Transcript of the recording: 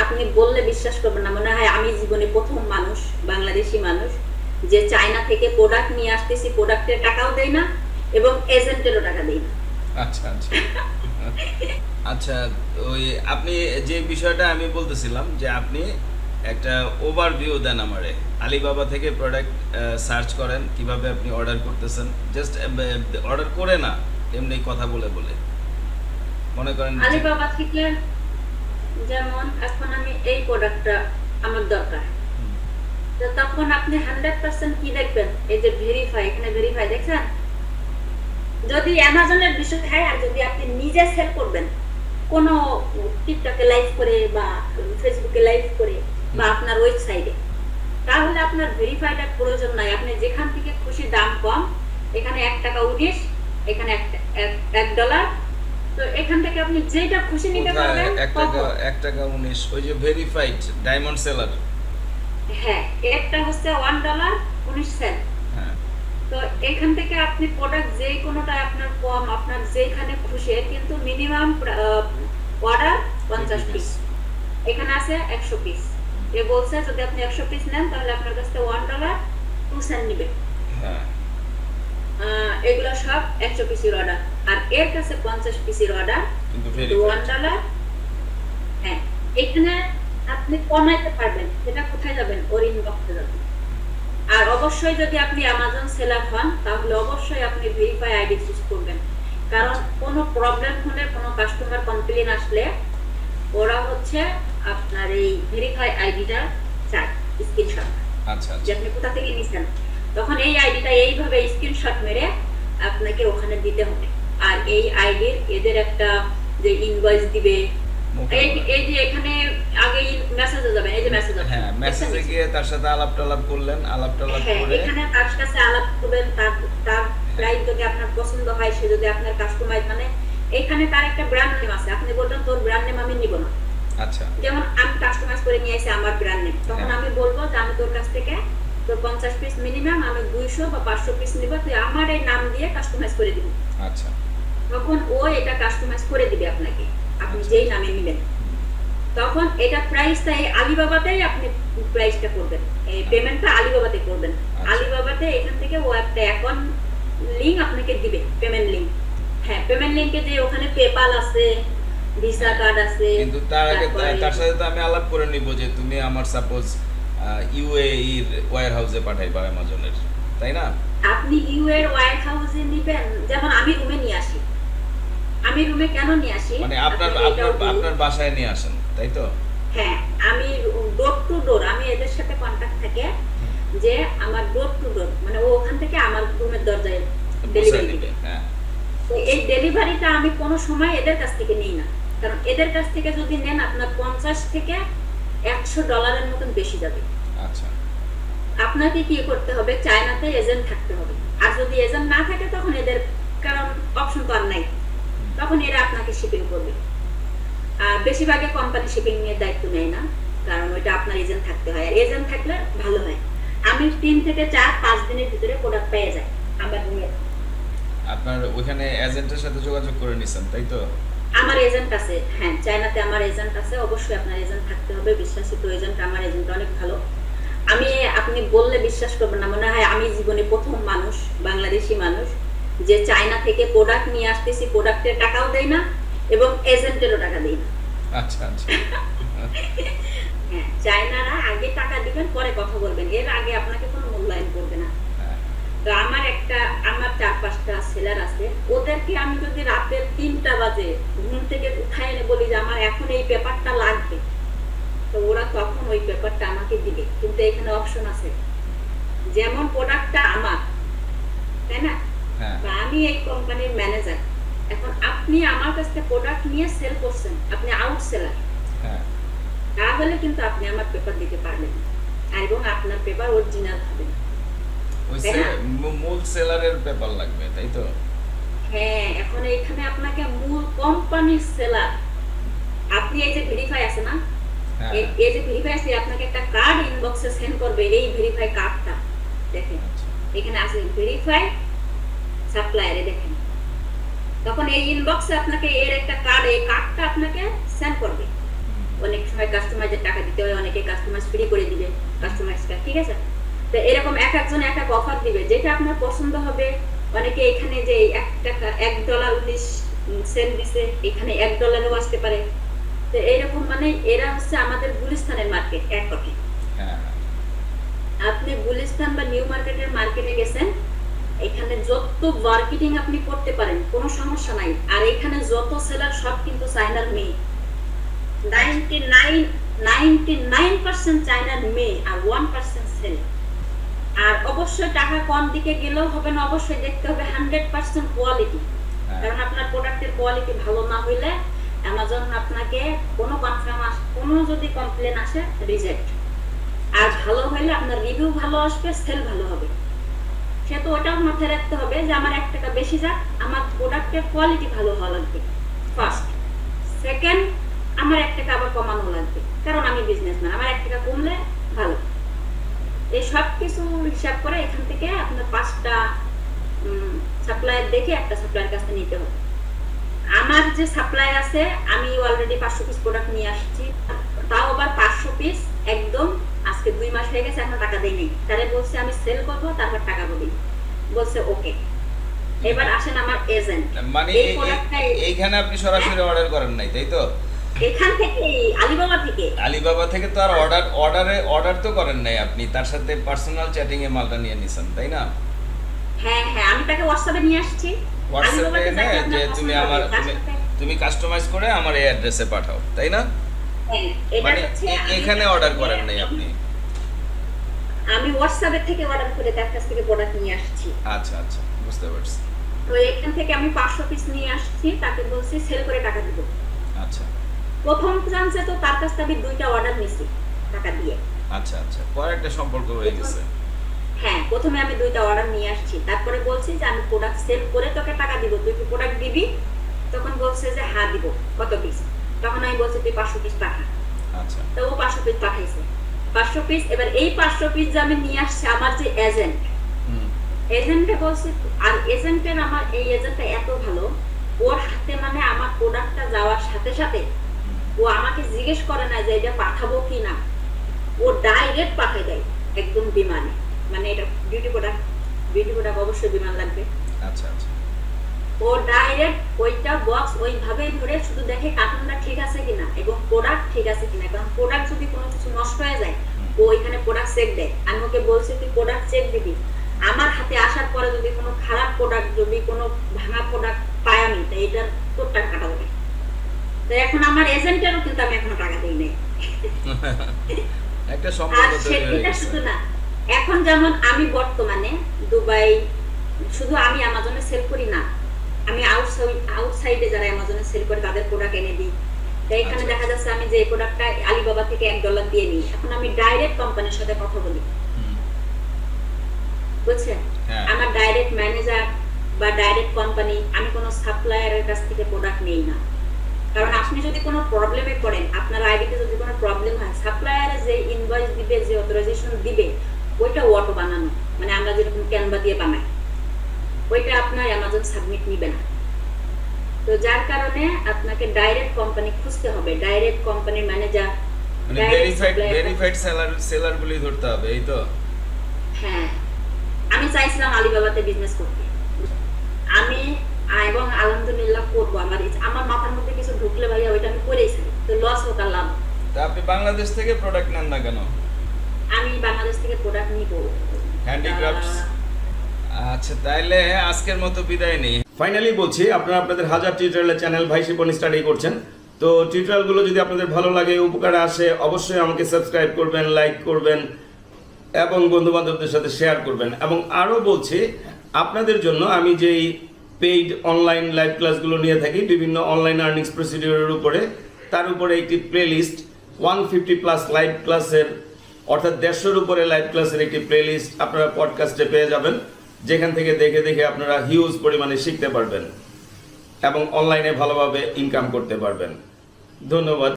আপনি বললে বিশ্বাস করবেন না, মনে হয় আমি জীবনে প্রথম মানুষ, বাংলাদেশি মানুষ, যে চায়না থেকে প্রোডাক্ট নিয়ে আসতেছি, প্রোডাক্টের টাকাও দেয় না এবং এজেন্টেরও টাকা দেয় না। আচ্ছা আচ্ছা আচ্ছা, ওই আপনি যে বিষয়টা আমি বলতেছিলাম যে আপনি একটা ওভারভিউ দেন আমারে। আলিবাবা থেকে প্রোডাক্ট সার্চ করেন, কিভাবে আপনি অর্ডার করতেছেন, জাস্ট অর্ডার করে না, এমনি কথা বলে বলে মনে করেন যে আলিবাবা থেকে যেমন এখন আমি এই প্রোডাক্টটা আমার দরকার, তো তখন আপনি 100% কি দেখবেন, এই যে ভেরিফাই, এখানে ভেরিফাই দেখছেন। যদি অ্যামাজনের বিষয় হয়, আর যদি আপনি নিজে সেল করবেন কোনো টিকটকে লাইভ করে বা ফেসবুকে লাইভ করে বা আপনার ওয়েবসাইটে, তাহলে আপনার ভেরিফাইটার প্রয়োজন নাই। আপনি যেখান থেকে খুশি, দাম কম, এখানে 1 টাকা 19, এখানে $1, তো এখান থেকে আপনি যেটা খুশি নিতে কোথায় পারবেন। 1 টাকা 19, ওই যে ভেরিফাইড ডায়মন্ড সেলার। হ্যাঁ, একটা হচ্ছে $1.19। হ্যাঁ, তো এখান থেকে আপনি প্রোডাক্ট যে কোনোটা আপনার কম, আপনার যেখানে খুশি, কিন্তু মিনিমাম অর্ডার 50 পিস, এখানে আছে 100 পিস। এ বলছে যদি আপনি 100 পিস নেন তাহলে আপনার কাছে $1.02 নিবে। হ্যাঁ, এগুলো সব 100 পিসের অর্ডার, আর এর কাছে 50 পিসের অর্ডার, কিন্তু কিন্তু ভেরিফাইড। $1। হ্যাঁ, এখানে আপনি কমাইতে পারবেন, সেটা কোথায় যাবেন, ওর ইনবক্সে যাবেন। আর অবশ্যই যদি আপনি অ্যামাজন সেলার হন, তাহলে অবশ্যই আপনি ভেরিফাই আইডি চুজ করবেন, কারণ কোনো প্রবলেম হলে, কোনো কাস্টমার কমপ্লেন আসলে ওরা হচ্ছে আপনার এই ভেরিফাই আইডিটা চায়, স্ক্রিনশট, আচ্ছা যে আচ্ছা, আপনি কোথা থেকে নিছেন। তখন এই আইডিটা এইভাবে স্ক্রিনশট মেরে আপনাকে ওখানে দিতে হবে। আর এই আইডির এদের একটা যে ইনভয়েস দিবে, এই এই যে এখানে আগে মেসেজে যাবেন, এই যে মেসেজ আছে, হ্যাঁ, মেসেজে গিয়ে তার সাথে আলাপ টালাপ করলেন, আলাপ টালাপ হ্যাঁ, করে এখানে তার কাছে আলাপ করবেন, তার তার প্রাইস যদি আপনার পছন্দ হয়, সে যদি আপনার কাস্টমাইজ, মানে এখানে তার একটা ব্র্যান্ড নেম আছে, আপনি বলবেন তোর ব্র্যান্ড নেম আমি নিব না। আচ্ছা যেমন আমি কাস্টমাইজ করে নিয়ে এসে আমার ব্র্যান্ড নেম, তখন হ্যাঁ। আমি বলবো যে আমি তোর কাছ থেকে তোর 50 পিস মিনিমাম, আমি 200 বা 500 পিস নিব, তুই আমার এই নাম দিয়ে কাস্টমাইজ করে দিবি। আচ্ছা তখন ও এটা কাস্টমাইজ করে দিবে আপনাকে, আপনি আচ্ছা। যেই নামে নেবেন। তখন এটা প্রাইসটা এই আলিবাবাতেই আপনি প্রাইসটা করবেন, এই পেমেন্টটা আলিবাবাতে করবেন। আচ্ছা। আলিবাবাতে এখান থেকে ও একটা অ্যাকাউন্ট লিংক আপনাকে দিবে, পেমেন্ট লিংক। হ্যাঁ, পেমেন্ট লিংকে যে ওখানে পেপাল আছে, ভিসা কার্ড আছে, কিন্তু তার আগে তারপরে তার সাথে তো আমি আলাপ করে নিব যে তুমি আমার সাপোজ ইউএই এর ওয়্যার হাউসে পাঠাইবা অ্যামাজনের, তাই না? আপনি ইউ এর ওয়্যার হাউসে নিবেন। যেমন আমি রুমে নিয়ে আসি, আমি রুমে কেন নিয়ে আসি মানে আপনার আপনাকে এটাও আপনার বলি। আপনার বাসায় নিয়ে আসেন, তাই তো? হ্যাঁ, আমি ডোর টু ডোর, আমি এদের সাথে কন্টাক্ট থাকে যে আমার ডোর টু ডোর, মানে ও ওখান থেকে আমার রুমের দরজায় পৌঁছায় ডেলিভারি দিবে, দিবে। হ্যাঁ। তো এই ডেলিভারিটা আমি কোনো সময় এদের কাছ থেকে নিই না, কারণ এদের কাছ থেকে যদি নেন আপনার 50 থেকে $100 মতন বেশি যাবে। আচ্ছা আপনাকে কি করতে হবে, চায়নাতে এজেন্ট থাকতে হবে। আর যদি এজেন্ট না থাকে তখন এদের, কারণ অপশন তো আর নাই, তখন এরা আপনাকে শিপিং করবে। আর বেশিরভাগই কোম্পানি শিপিং নিয়ে দায়িত্ব নেয় না, কারণ ওইটা আপনার এজেন্ট থাকতে হয়, আর এজেন্ট থাকলে ভালো হয়। আমি 3 থেকে 4-5 দিনের ভিতরে প্রোডাক্ট পেয়ে যাই আমার রুমে। আপনার ওইখানে এজেন্টের সাথে যোগাযোগ করে নিছেন, তাই তো? আমার এজেন্ট আছে, হ্যাঁ, চায়নাতে আমার এজেন্ট আছে। অবশ্যই আপনার এজেন্ট থাকতে হবে, বিশ্বাসিত এজেন্ট। আমার এজেন্ট অনেক ভালো। আমি, আপনি বললে বিশ্বাস করবেন না, মনে হয় আমি জীবনে প্রথম মানুষ, বাংলাদেশি মানুষ, যে চায়না থেকে প্রোডাক্ট নিয়ে আসতেছি, প্রোডাক্টের টাকাও দেয় না এবং এজেন্টেরও টাকা দেয় না। আচ্ছা আচ্ছা হ্যাঁ, চায়নারা আগে টাকা দিবেন, পরে কথা বলবেন, এর আগে আপনাকে কোনো মূল্যায়ন করবে না। হ্যাঁ, তো আমার 4-5টা সেলার আছে, ওদেরকে আমি যদি রাতের 3টা বাজে ঘুম থেকে উঠাই এনে বলি যে আমার এখন এই পেপারটা লাগবে, তো ওরা তখন ওই পেপারটা আমাকে দিবে। কিন্তু এখানে অপশন আছে, যেমন প্রোডাক্টটা আমার, তাই না, হ্যাঁ, বা আমি এই কোম্পানির ম্যানেজার, এখন আপনি আমার কাছ থেকে প্রোডাক্ট নিয়ে সেল করছেন, আপনি আউট সেলার, হ্যাঁ। তাহলে কিন্তু আপনি আমার পেপার দিতে পারবেন না, আর এবং আপনার পেপার অরিজিনাল হবে না, ওই তাই না? মূল সেলারের পেপার লাগবে, তাই তো? হ্যাঁ, এখন এখানে আপনাকে মূল কোম্পানির সেলার, আপনি এই যে ভেরিফাই আছে না, হ্যাঁ, এই যে ভেরিফাই আছে, আপনাকে একটা কার্ড ইনবক্সে সেন্ড করবে, এই ভেরিফাই কার্ডটা দেখেন, আচ্ছা। এখানে আছে ভেরিফাই সাপ্লায়ারে, দেখেন। তখন এই ইনবক্সে আপনাকে এর একটা কার্ড, এই কার্ডটা আপনাকে সেন্ড করবে। অনেক সময় কাস্টমাইজের কাস্টমাইজ ফ্রি করে দিবে কাস্টমাইজটা, ঠিক আছে? তো এরকম এক একজন এক এক অফার দিবে, যেটা আপনার পছন্দ হবে। অনেকে এখানে যে $1.19 দিছে, এখানে $1 আসতে পারে। তো এইরকম মানে এরা হচ্ছে আমাদের গুলিস্তানের মার্কেট, এক কথায়। আপনি গুলিস্তান বা নিউ মার্কেটের মার্কেটে গেছেন, এখানে যত মার্কেটিং আপনি করতে পারেন কোনো সমস্যা নাই। আর এখানে যত সেলার সব কিন্তু চায়নার মেয়ে, 99% চায়নার মেয়ে আর 1% সেল। আর অবশ্যই টাকা কম দিকে গেলেও হবে না, অবশ্যই দেখতে হবে 100% কোয়ালিটি। কারণ আপনার প্রোডাক্টের কোয়ালিটি ভালো না হইলে অ্যামাজন আপনাকে কোনো যদি কমপ্লেন আসে রিজেক্ট। আর ভালো হইলে আপনার রিভিউ ভালো আসবে, সেল ভালো হবে। সে তো ওটাও মাথায় রাখতে হবে যে আমার $1 বেশি যাক, আমার প্রোডাক্টের কোয়ালিটি ভালো হওয়া লাগবে ফার্স্ট। সেকেন্ড, আমার $1 আবার কমানো লাগবে, কারণ আমি বিজনেসম্যান, আমার $1 কমলে ভালো। এই সব কিছু হিসাব করে এখান থেকে আপনার 5টা সাপ্লায়ার দেখে একটা সাপ্লায়ার কাছে নিতে হবে। আমার যে সাপ্লায়ার আছে, আমি অলরেডি 500 পিস প্রোডাক্ট নিয়ে আসছি, তাও আবার 500 পিস একদম আজকে 2 মাস হয়ে গেছে, এখন টাকা দেই নাই। তারে বলছে আমি সেল করবো, তারপর টাকা পাবি, বলছে ওকে। এবার আসেন আমার এজেন্ট, মানে এইখানে আপনি সরাসরি অর্ডার করেন নাই, তাই তো? এখান থেকে আলিবাবা থেকে তো আর অর্ডার তো করেন নাই আপনি, তার সাথে পার্সোনাল চ্যাটিং এ মালটা নিয়ে নিছেন, তাই না? হ্যাঁ, আমি তাকে হোয়াটসঅ্যাপে নিয়ে আসছি। হোয়াটসঅ্যাপে এনে যে তুমি কাস্টমাইজ করে আমার এই অ্যাড্রেসে পাঠাও, তাই না? মানে এখানে অর্ডার করেন নাই আপনি? আমি হোয়াটসঅ্যাপে থেকে অর্ডার করে তার কাছ থেকে প্রোডাক্ট নিয়ে আসছি। আচ্ছা, বুঝতে পারছি। তো এখান থেকে আমি 500 পিস নিয়ে আসছি, তাকে বলছি সেল করে টাকা দিব। আচ্ছা। প্রথম চান্সে তো তার কাছ থেকে 2টা অর্ডার নিছি টাকা দিয়ে। আচ্ছা, পরে একটা সম্পর্ক হয়ে গেছে। হ্যাঁ, প্রথমে আমি 2টা অর্ডার নিয়ে আসছি, তারপরে বলছি যে আমি প্রোডাক্ট সেল করে তোকে টাকা দিব, তুই কি প্রোডাক্ট দিবি? তখন বলছে যে হ্যাঁ দিব। কত পিস? তখন আমি বলছি তুই 500 পিস পাঠা। আচ্ছা। তো ও 500 পিস পাঠাইছে, 500 পিস। এবার এই 500 পিস যে আমি নিয়ে আসছি, আমার যে এজেন্টে বলছে, আর এজেন্টের আমার এই এজেন্টটা এত ভালো, ওর হাতে মানে আমার প্রোডাক্টটা যাওয়ার সাথে সাথে ও আমাকে জিজ্ঞেস করে না যে এটা পাঠাবো কি না, ও ডাইরেক্ট পাঠিয়ে দেয় একদম বিমানে। মানে এটা বিউটি প্রোডাক্ট অবশ্যই বিমান লাগবে। আচ্ছা। ও ডাইরেক্ট ওইটা বক্স ওইভাবেই ধরে শুধু দেখে কার্টুনটা ঠিক আছে কিনা এবং প্রোডাক্ট ঠিক আছে কিনা। কারণ প্রোডাক্ট যদি কোনো কিছু নষ্ট হয়ে যায়, ও ওইখানে প্রোডাক্ট চেক দেয়। আমি ওকে বলছি তুই প্রোডাক্ট চেক দিবি, আমার হাতে আসার পরে যদি কোনো খারাপ প্রোডাক্ট, যদি কোনো ভাঙা প্রোডাক্ট পাই আমি, তো এটার তোর টাকা কাটা যাবে। তো এখন আমার এজেন্টেরও কিন্তু আমি এখনো টাকা দিই নাই। একটা সম্পর্ক তৈরি হয়ে গেছে। শুধু না, এখন যেমন আমি বর্তমানে দুবাই, শুধু আমি অ্যামাজনে সেল করি না, আমি আউটসাইডে যারা অ্যামাজনে সেল করে তাদের প্রোডাক্ট এনে দিই। তাই এখানে দেখা যাচ্ছে আমি যে প্রোডাক্টটা আলিবাবা থেকে $1 দিয়ে নিই, এখন আমি ডাইরেক্ট কোম্পানির সাথে কথা বলি, বুঝছেন? আমার ডাইরেক্ট ম্যানেজার বা ডাইরেক্ট কোম্পানি, আমি কোনো সাপ্লায়ারের কাছ থেকে প্রোডাক্ট নেই না। কারণ আপনি যদি কোনো প্রবলেমে পড়েন, আপনার আইডিতে যদি কোনো প্রবলেম হয়, সাপ্লায়ারে যে ইনভয়েস দিবে, যে অথরাইজেশন দিবে, ওইটা অটো বানানো, মানে আমরা যেরকম ক্যানভা দিয়ে বানাই, ওইটা আপনার অ্যামাজন সাবমিট নিবে না। তো যার কারণে আপনাকে ডাইরেক্ট কোম্পানি খুঁজতে হবে, ডাইরেক্ট কোম্পানির ম্যানেজার, মানে ভেরিফাইড সেলার গুলি ধরতে হবে, এই তো? হ্যাঁ, আমি চাইছিলাম আলিবাবাতে বিজনেস করতে, আমি এবং আলহামদুলিল্লাহ করবো। আমার মাথার মধ্যে কিছু ঢুকলে ভাইয়া ওইটা আমি করেছি, তো লস হোক আর লাভ। তা আপনি বাংলাদেশ থেকে প্রোডাক্ট নেন না কেন? আমি বাংলাদেশ থেকে প্রোডাক্ট নিব, হ্যান্ডিক্রাফটস। আচ্ছা, তাইলে আজকের মতো বিদায় নেই। ফাইনালি বলছি, আপনারা আপনাদের হাজার টিউটোরিয়ালের চ্যানেল ভাই শিপন স্টাডি করছেন, তো টিউটোরিয়ালগুলো যদি আপনাদের ভালো লাগে, উপকারে আসে, অবশ্যই আমাকে সাবস্ক্রাইব করবেন, লাইক করবেন এবং বন্ধু বান্ধবদের সাথে শেয়ার করবেন। এবং আরও বলছি, আপনাদের জন্য আমি যেই পেইড অনলাইন লাইভ ক্লাসগুলো নিয়ে থাকি বিভিন্ন অনলাইন আর্নিংস প্রসিডিওরের উপরে, তার উপরে একটি প্লেলিস্ট 150+ লাইভ ক্লাসের, অর্থাৎ 150-এর উপরে লাইভ ক্লাসের একটি প্লেলিস্ট আপনারা পডকাস্টে পেয়ে যাবেন, যেখান থেকে দেখে আপনারা হিউজ পরিমাণে শিখতে পারবেন এবং অনলাইনে ভালোভাবে ইনকাম করতে পারবেন। ধন্যবাদ।